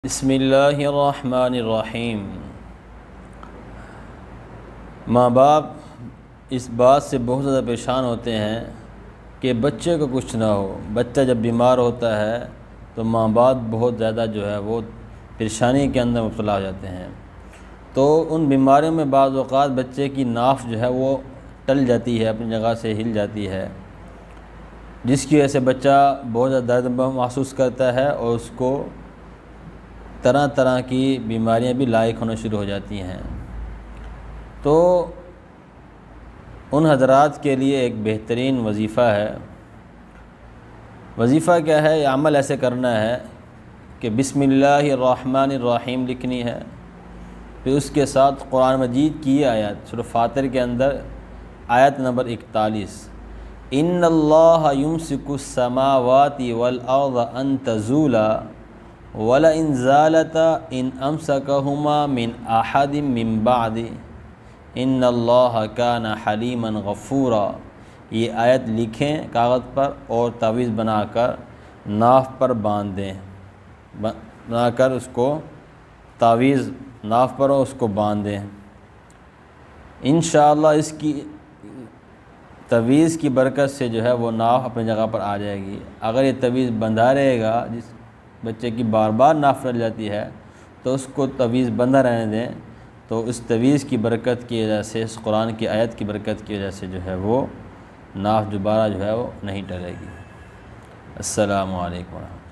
بسم اللہ الرحمن الرحیم۔ ماں باپ اس بات سے بہت زیادہ پریشان ہوتے ہیں کہ بچے کو کچھ نہ ہو۔ بچہ جب بیمار ہوتا ہے تو ماں باپ بہت زیادہ وہ پریشانی کے اندر مبتلا ہو جاتے ہیں۔ تو ان بیماریوں میں بعض اوقات بچے کی ناف وہ ٹل جاتی ہے، اپنی جگہ سے ہل جاتی ہے، جس کی وجہ سے بچہ بہت زیادہ درد محسوس کرتا ہے اور اس کو طرح طرح کی بیماریاں بھی لاحق ہونا شروع ہو جاتی ہیں۔ تو ان حضرات کے لیے ایک بہترین وظیفہ ہے۔ وظیفہ کیا ہے؟ یہ عمل ایسے کرنا ہے کہ بسم اللہ الرحمن الرحیم لکھنی ہے، پھر اس کے ساتھ قرآن مجید کی یہ آیت سورہ فاطر کے اندر آیت نمبر 41، ان اللہ یمسک السماوات والارض ان تزولا وَلَئِنْ زَالَتَا إِنْ أَمْسَكَهُمَا مِنْ أَحَدٍ مِّن بَعْدِهِ إِنَّ اللَّهَ كَانَ حَلِيمًا غَفُورًا۔ یہ آیت لکھیں کاغذ پر اور تعویذ بنا کر ناف پر باندھ دیں، بنا کر اس کو تعویذ ناف پر اس کو باندھ دیں۔ انشاءاللہ اس کی تعویذ کی برکت سے وہ ناف اپنی جگہ پر آ جائے گی۔ اگر یہ تعویذ بندھا رہے گا، جس بچے کی بار بار ناف ٹل جاتی ہے، تو اس کو تعویذ بندھا رہنے دیں، تو اس تعویذ کی برکت کی وجہ سے، اس قرآن کی آیت کی برکت کی وجہ سے وہ ناف دوبارہ وہ نہیں ٹلے گی۔ السلام علیکم ورحمۃ اللہ۔